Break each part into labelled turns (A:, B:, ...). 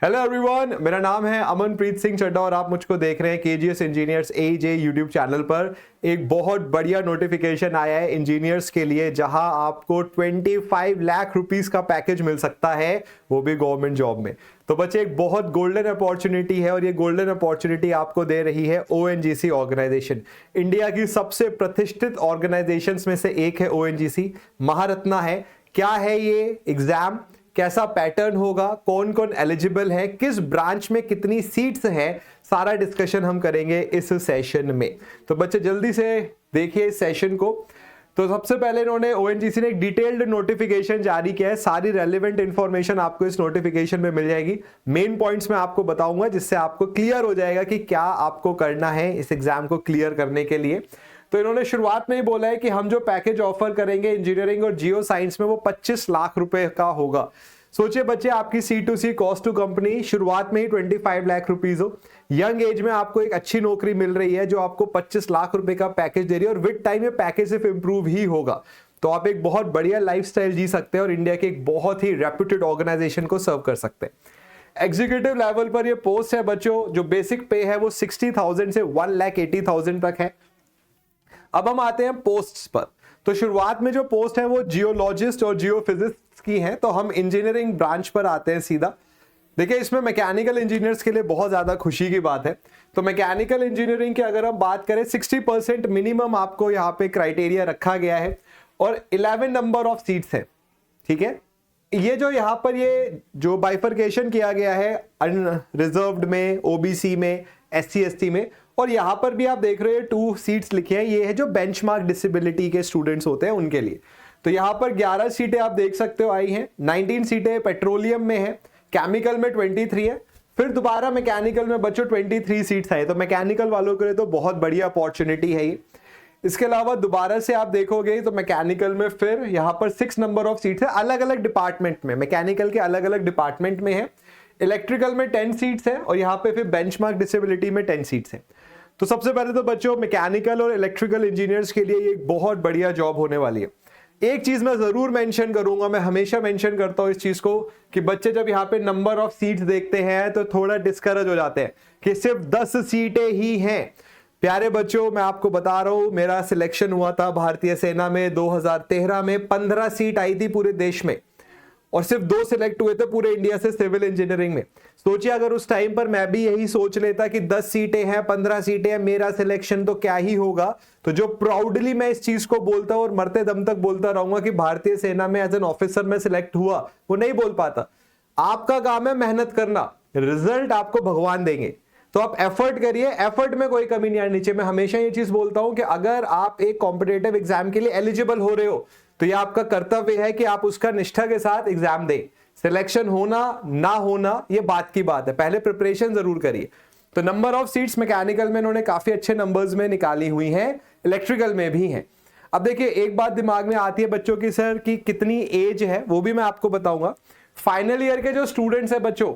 A: Hello everyone, मेरा नाम है अमनप्रीत सिंह चड्ढा और आप मुझको देख रहे हैं केजीएस इंजीनियर्स एजे यूट्यूब चैनल पर। एक बहुत बढ़िया नोटिफिकेशन आया है इंजीनियर्स के लिए, जहां आपको 25 लाख रुपीस का पैकेज मिल सकता है, वो भी गवर्नमेंट जॉब में। तो बच्चे, एक बहुत गोल्डन अपॉर्चुनिटी है और ये गोल्डन अपॉर्चुनिटी आपको दे रही है ओएनजीसी ऑर्गेनाइजेशन। इंडिया की सबसे प्रतिष्ठित ऑर्गेनाइजेशंस में से एक है ओएनजीसी, महारत्ना है। क्या है ये एग्जाम, कैसा पैटर्न होगा, कौन कौन एलिजिबल है, किस ब्रांच में कितनी सीट्स हैं, सारा डिस्कशन हम करेंगे इस सेशन में। तो बच्चे जल्दी से देखिए इस सेशन को। तो सबसे पहले इन्होंने ओएनजीसी ने एक डिटेल्ड नोटिफिकेशन जारी किया है। सारी रेलेवेंट इंफॉर्मेशन आपको इस नोटिफिकेशन में मिल जाएगी। मेन पॉइंट्स में आपको बताऊंगा, जिससे आपको क्लियर हो जाएगा कि क्या आपको करना है इस एग्जाम को क्लियर करने के लिए। तो इन्होंने शुरुआत में ही बोला है कि हम जो पैकेज ऑफर करेंगे इंजीनियरिंग और जियो साइंस में, वो 25 लाख रुपए का होगा। सोचिए बच्चे, आपकी C2C कॉस्ट टू कंपनी शुरुआत में ही 25 लाख रुपीज हो। यंग एज में आपको एक अच्छी नौकरी मिल रही है जो आपको 25 लाख रुपए का पैकेज दे रही है, और विद टाइम ये पैकेज सिर्फ इंप्रूव ही होगा। तो आप एक बहुत बढ़िया लाइफस्टाइल जी सकते हैं और इंडिया के एक बहुत ही रेप्यूटेड ऑर्गेनाइजेशन को सर्व कर सकते हैं। एग्जीक्यूटिव लेवल पर ये पोस्ट है बच्चों, जो बेसिक पे है वो 60,000 से 1,80,000 तक है। अब हम आते हैं पोस्ट्स पर। तो शुरुआत में जो पोस्ट है वो जियोलॉजिस्ट और जियोफिजिस्ट की है। तो हम इंजीनियरिंग ब्रांच पर आते हैं सीधा। देखिए, इसमें मैकेनिकल इंजीनियर्स के लिए बहुत ज्यादा खुशी की बात है। तो मैकेनिकल इंजीनियरिंग की अगर हम बात करें, 60% मिनिमम आपको यहाँ पे क्राइटेरिया रखा गया है और 11 नंबर ऑफ सीट्स है। ठीक है, ये जो यहाँ पर ये जो बाइफर्केशन किया गया है अनरिजर्व्ड में, ओबीसी में, SC ST में, और यहां पर भी आप देख रहे हैं 2 सीट्स लिखे हैं। ये है जो बेंचमार्क डिसेबिलिटी के स्टूडेंट्स होते हैं उनके लिए। तो यहां पर 11 सीटें आप देख सकते हो आई हैं। 19 सीटें पेट्रोलियम में है, केमिकल में 23 है, फिर दोबारा मैकेनिकल में बच्चों 23 सीट्स है। तो मैकेनिकल वालों के लिए तो बहुत बढ़िया अपॉर्चुनिटी है ये। इसके अलावा दोबारा से आप देखोगे तो मैकेनिकल में फिर यहाँ पर 6 नंबर ऑफ सीट्स है, अलग अलग डिपार्टमेंट में, मैकेनिकल के अलग अलग डिपार्टमेंट में है। इलेक्ट्रिकल में 10 सीट्स है और यहाँ पे फिर बेंचमार्क डिसेबिलिटी में 10 सीट्स है। तो सबसे पहले तो बच्चों, मैकेनिकल और इलेक्ट्रिकल इंजीनियर्स के लिए ये एक बहुत बढ़िया जॉब होने वाली है। एक चीज मैं जरूर मेंशन करूंगा, मैं हमेशा मेंशन करता हूं इस चीज को, कि बच्चे जब यहाँ पे नंबर ऑफ सीट्स देखते हैं तो थोड़ा डिस्करेज हो जाते हैं कि सिर्फ 10 सीटें ही हैं। प्यारे बच्चों, मैं आपको बता रहा हूं, मेरा सिलेक्शन हुआ था भारतीय सेना में 2013 में। 15 सीट आई थी पूरे देश में और सिर्फ 2 सिलेक्ट हुए थे पूरे इंडिया से सिविल इंजीनियरिंग में। सोचिए अगर उस टाइम पर मैं भी यही सोच लेता कि 10 सीटें हैं, 15 सीटें हैं, मेरा सिलेक्शन तो क्या ही होगा। तो जो प्राउडली मैं इस चीज को बोलता हूं और मरते दम तक बोलता रहूंगा कि भारतीय सेना में एज एन ऑफिसर में सिलेक्ट हुआ, वो नहीं बोल पाता। आपका काम है मेहनत करना, रिजल्ट आपको भगवान देंगे। तो आप एफर्ट करिए, एफर्ट में कोई कमी नहीं आनी चाहिए। मैं हमेशा ये चीज बोलता हूं कि अगर आप एक कॉम्पिटेटिव एग्जाम के लिए एलिजिबल हो रहे हो तो ये आपका कर्तव्य है कि आप उसका निष्ठा के साथ एग्जाम दें। सिलेक्शन होना ना होना ये बात की बात है, पहले प्रिपरेशन जरूर करिए। तो नंबर ऑफ सीट्स मैकेनिकल में इन्होंने काफी अच्छे नंबर्स में निकाली हुई हैं, इलेक्ट्रिकल में भी हैं। अब देखिए, एक बात दिमाग में आती है बच्चों की, सर की कितनी एज है, वो भी मैं आपको बताऊंगा। फाइनल ईयर के जो स्टूडेंट्स हैं बच्चों,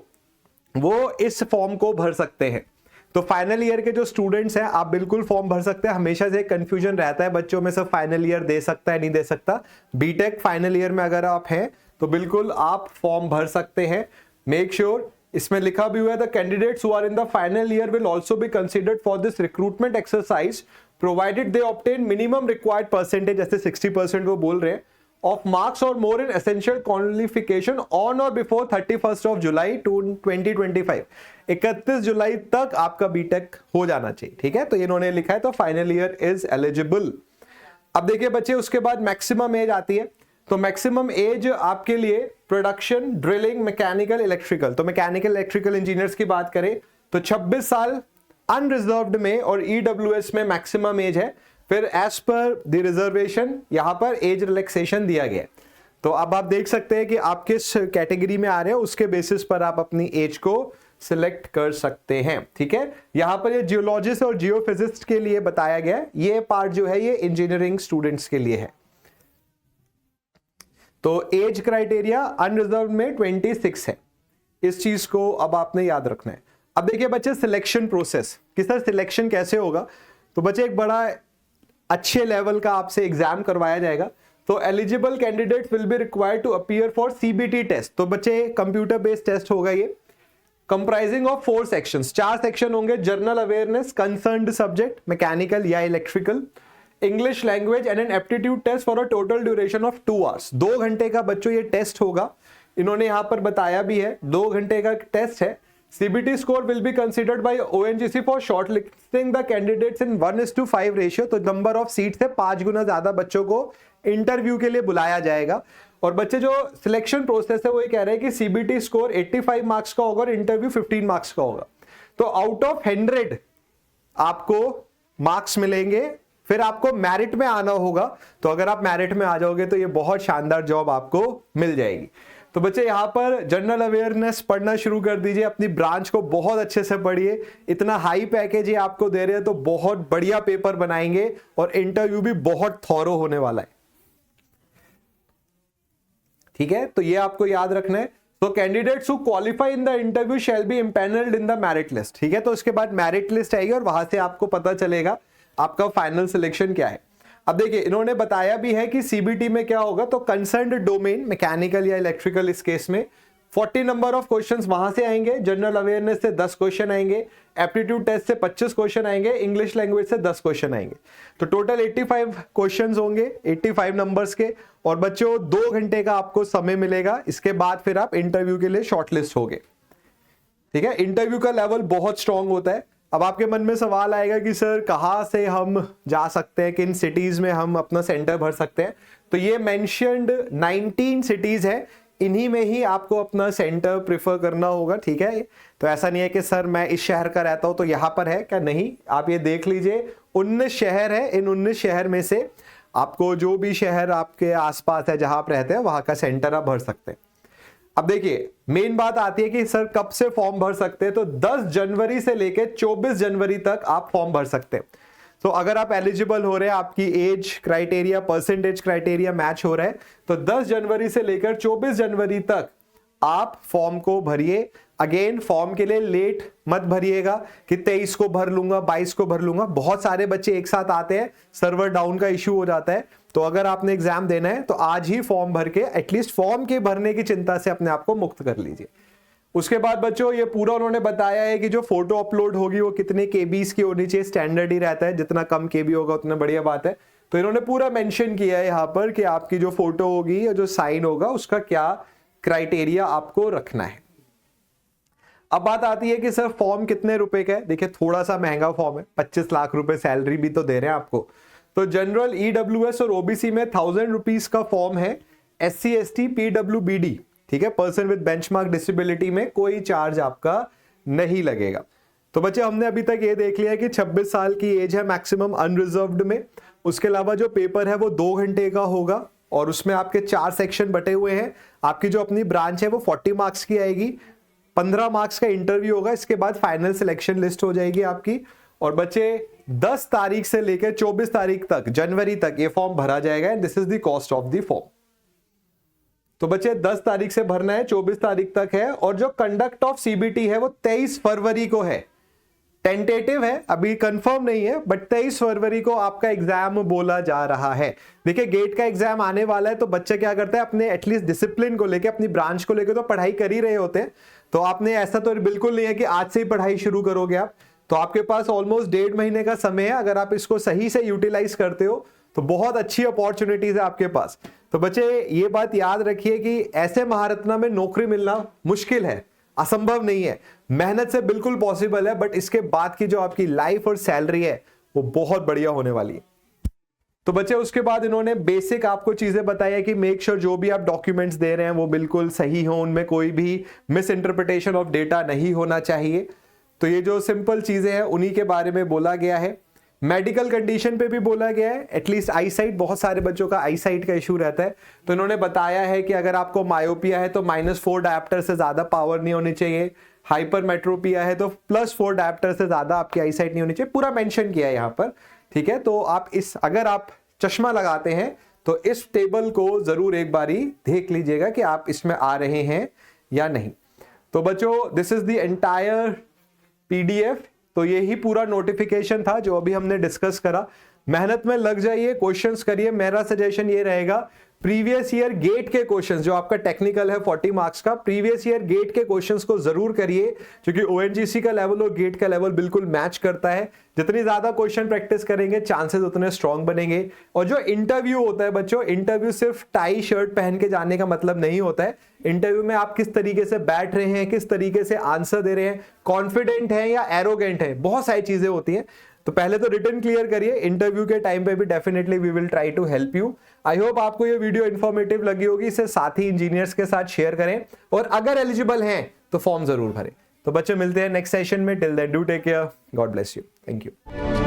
A: वो इस फॉर्म को भर सकते हैं। तो फाइनल ईयर के जो स्टूडेंट्स हैं, आप बिल्कुल फॉर्म भर सकते हैं। हमेशा से कंफ्यूजन रहता है बच्चों में, सब फाइनल ईयर दे सकता है नहीं दे सकता। बीटेक फाइनल ईयर में अगर आप हैं तो बिल्कुल आप फॉर्म भर सकते हैं। मेक श्योर, इसमें लिखा भी हुआ है, the candidates who are in the final year will also be considered for this recruitment exercise provided they obtain minimum required percentage, जैसे 60% वो बोल रहे हैं, of marks or more in essential qualification on or before 31st of July 2025। 31 जुलाई तक आपका BTech हो जाना चाहिए। ठीक है, तो इन्होंने लिखा है तो फाइनल ईयर इज एलिजिबल। अब देखिए बच्चे, उसके बाद मैक्सिमम एज आती है। तो मैक्सिमम एज आपके लिए प्रोडक्शन, ड्रिलिंग, मैकेनिकल, इलेक्ट्रिकल, तो मैकेनिकल इलेक्ट्रिकल इंजीनियर्स की बात करें तो 26 साल अनरिजर्व्ड में और ईडब्ल्यूएस में मैक्सिमम एज है। फिर एज पर द रिजर्वेशन यहां पर एज रिलैक्सेशन दिया गया है। तो अब आप देख सकते हैं कि आप किस कैटेगरी में आ रहे हैं, उसके बेसिस पर आप अपनी एज को सिलेक्ट कर सकते हैं। ठीक है, यहां पर ये जियोलॉजिस्ट और जियोफिजिस्ट के लिए बताया गया है। ये पार्ट जो है ये इंजीनियरिंग स्टूडेंट्स के लिए है। तो एज क्राइटेरिया अनरिजर्व में 26 है। इस चीज को अब आपने याद रखना है। अब देखिए बच्चे, सिलेक्शन प्रोसेस कि सर सिलेक्शन कैसे होगा। तो बच्चे, एक बड़ा अच्छे लेवल का आपसे एग्जाम करवाया जाएगा। तो eligible candidates will be required to appear for CBT test. तो बच्चे, कंप्यूटर बेस्ड टेस्ट होगा ये। कंप्राइजिंग ऑफ 4 सेक्शंस, 4 सेक्शन होंगे। General awareness, concerned subject, mechanical या electrical, English language and an aptitude test for a total duration of 2 hours. 2 घंटे का बच्चों ये टेस्ट होगा, इन्होंने यहां पर बताया भी है 2 घंटे का टेस्ट है। CBT score will be considered by ONGC for shortlisting the candidates in 1:5 ratio. तो नंबर ऑफ सीट से 5 गुना ज्यादा बच्चों को इंटरव्यू के लिए बुलाया जाएगा। और बच्चे जो सिलेक्शन प्रोसेस है वो ये कह रहे हैं कि CBT स्कोर 85 मार्क्स का होगा और इंटरव्यू 15 मार्क्स का होगा। तो आउट ऑफ 100 आपको मार्क्स मिलेंगे, फिर आपको मेरिट में आना होगा। तो अगर आप मेरिट में आ जाओगे तो ये बहुत शानदार जॉब आपको मिल जाएगी। तो बच्चे यहाँ पर जनरल अवेयरनेस पढ़ना शुरू कर दीजिए, अपनी ब्रांच को बहुत अच्छे से पढ़िए। इतना हाई पैकेज ये आपको दे रहे हैं तो बहुत बढ़िया पेपर बनाएंगे और इंटरव्यू भी बहुत थॉरो होने वाला है। ठीक है, तो ये आपको याद रखना है। तो candidates who qualify in the interview shall be empanelled in the merit list. ठीक है, तो इसके बाद मेरिट लिस्ट आएगी और वहां से आपको पता चलेगा आपका फाइनल सिलेक्शन क्या है। अब देखिए इन्होंने बताया भी है कि CBT में क्या होगा, तो कंसर्न्ड डोमेन, मैकेनिकल या इलेक्ट्रिकल, इस केस में 40 नंबर ऑफ क्वेश्चंस वहां से आएंगे। जनरल अवेयरनेस से 10 क्वेश्चन आएंगे, एप्टीट्यूड टेस्ट से 25 क्वेश्चन आएंगे, इंग्लिश लैंग्वेज से 10 क्वेश्चन आएंगे। तो टोटल 85 क्वेश्चंस होंगे, 85 नंबर्स के। और बच्चों 2 घंटे का आपको समय मिलेगा, इसके बाद फिर आप इंटरव्यू के लिए शॉर्टलिस्ट होगे। ठीक है, इंटरव्यू का लेवल बहुत स्ट्रांग होता है। अब आपके मन में सवाल आएगा कि सर कहाँ से हम जा सकते हैं, किन सिटीज में हम अपना सेंटर भर सकते हैं। तो ये मेंशन्ड 19 सिटीज है, इन्हीं में ही आपको अपना सेंटर प्रिफर करना होगा। ठीक है, तो ऐसा नहीं है कि सर मैं इस शहर का रहता हूं तो यहां पर है, क्या नहीं, आप ये देख लीजिए 19 शहर है, इन 19 शहर में से आपको जो भी शहर आपके आसपास है जहां आप रहते हैं वहां का सेंटर आप भर सकते हैं। अब देखिए मेन बात आती है कि सर कब से फॉर्म भर सकते हैं, तो 10 जनवरी से लेकर 24 जनवरी तक आप फॉर्म भर सकते हैं। तो अगर आप एलिजिबल हो रहे हैं, आपकी age criteria, percentage criteria match हो रहा है, तो 10 जनवरी से लेकर 24 जनवरी तक आप फॉर्म को भरिए। अगेन फॉर्म के लिए लेट मत भरिएगा कि 23 को भर लूंगा, 22 को भर लूंगा। बहुत सारे बच्चे एक साथ आते हैं, सर्वर डाउन का इश्यू हो जाता है। तो अगर आपने एग्जाम देना है तो आज ही फॉर्म भर के एटलीस्ट फॉर्म के भरने की चिंता से अपने आप को मुक्त कर लीजिए। उसके बाद बच्चों ये पूरा उन्होंने बताया है कि जो फोटो अपलोड होगी वो कितने केबीज की होनी चाहिए, स्टैंडर्ड ही रहता है, जितना कम केबी होगा उतना बढ़िया बात है। तो इन्होंने पूरा मेंशन किया है यहाँ पर कि आपकी जो फोटो होगी या जो साइन होगा उसका क्या क्राइटेरिया आपको रखना है। अब बात आती है कि सर फॉर्म कितने रुपए का है। देखिए थोड़ा सा महंगा फॉर्म है, 25 लाख रुपए सैलरी भी तो दे रहे हैं आपको। तो जनरल, EWS और OBC में 1000 रुपीज का फॉर्म है। SC ST PWBD, ठीक है, पर्सन विद बेंचमार्क डिसेबिलिटी में कोई चार्ज आपका नहीं लगेगा। तो बच्चे हमने अभी तक ये देख लिया कि 26 साल की एज है मैक्सिमम अनरिजर्व्ड में। उसके अलावा जो पेपर है वो 2 घंटे का होगा और उसमें आपके 4 सेक्शन बटे हुए हैं। आपकी जो अपनी ब्रांच है वो 40 मार्क्स की आएगी, 15 मार्क्स का इंटरव्यू होगा, इसके बाद फाइनल सिलेक्शन लिस्ट हो जाएगी आपकी। और बच्चे 10 तारीख से लेकर 24 तारीख तक, जनवरी तक ये फॉर्म भरा जाएगा and this is the cost of the form. तो बच्चे 10 तारीख से भरना है, 24 तारीख तक है। और जो कंडक्ट ऑफ CBT है वो 23 फरवरी को है। टेंटेटिव है, अभी कंफर्म नहीं है, बट 23 फरवरी को आपका एग्जाम बोला जा रहा है। देखिए गेट का एग्जाम आने वाला है तो बच्चे क्या करते हैं, अपने एटलीस्ट डिसिप्लिन को लेके, अपनी ब्रांच को लेके तो पढ़ाई कर ही रहे होते हैं। तो आपने ऐसा तो बिल्कुल नहीं है कि आज से ही पढ़ाई शुरू करोगे आप। तो आपके पास ऑलमोस्ट 1.5 महीने का समय है। अगर आप इसको सही से यूटिलाइज करते हो तो बहुत अच्छी अपॉर्चुनिटीज है आपके पास। तो बच्चे ये बात याद रखिए कि ऐसे महारत्ना में नौकरी मिलना मुश्किल है, असंभव नहीं है, मेहनत से बिल्कुल पॉसिबल है, बट इसके बाद की जो आपकी लाइफ और सैलरी है वो बहुत बढ़िया होने वाली है। तो बच्चे उसके बाद इन्होंने बेसिक आपको चीजें बताई है कि मेक श्योर जो भी आप डॉक्यूमेंट्स दे रहे हैं वो बिल्कुल सही हो, उनमें कोई भी मिस इंटरप्रिटेशन ऑफ डेटा नहीं होना चाहिए। तो ये जो सिंपल चीजें हैं उन्हीं के बारे में बोला गया है। मेडिकल कंडीशन पे भी बोला गया है, एटलीस्ट आई साइट, बहुत सारे बच्चों का आई साइट का इशू रहता है। तो इन्होंने बताया है कि अगर आपको मायोपिया है तो -4 डायप्टर से ज्यादा पावर नहीं होनी चाहिए, हाइपरमेट्रोपिया है तो +4 डायप्टर से ज्यादा आपकी आई साइट नहीं होनी चाहिए, पूरा मेंशन किया है यहाँ पर। ठीक है, तो आप अगर आप चश्मा लगाते हैं तो इस टेबल को जरूर एक बारी देख लीजिएगा कि आप इसमें आ रहे हैं या नहीं। तो बच्चों this is the entire PDF। तो यही पूरा नोटिफिकेशन था जो अभी हमने डिस्कस करा। मेहनत में लग जाइए, क्वेश्चंस करिए। मेरा सजेशन ये रहेगा प्रीवियस ईयर गेट के क्वेश्चंस, जो आपका टेक्निकल है 40 मार्क्स का, प्रीवियस ईयर गेट के क्वेश्चंस को जरूर करिए, क्योंकि ओएनजीसी का लेवल और गेट का लेवल बिल्कुल मैच करता है। जितनी ज्यादा क्वेश्चन प्रैक्टिस करेंगे चांसेस उतने स्ट्रांग बनेंगे। और जो इंटरव्यू होता है बच्चों, इंटरव्यू सिर्फ टाई शर्ट पहन के जाने का मतलब नहीं होता है। इंटरव्यू में आप किस तरीके से बैठ रहे हैं, किस तरीके से आंसर दे रहे हैं, कॉन्फिडेंट है या एरोगेंट है, बहुत सारी चीजें होती हैं। तो पहले तो रिटन क्लियर करिए, इंटरव्यू के टाइम पे भी definitely we will try to help you. I hope आपको ये वीडियो इन्फॉर्मेटिव लगी होगी। इसे साथी इंजीनियर्स के साथ शेयर करें और अगर एलिजिबल हैं तो फॉर्म जरूर भरें। तो बच्चे मिलते हैं नेक्स्ट सेशन में। Till then do take care, God bless you, thank you.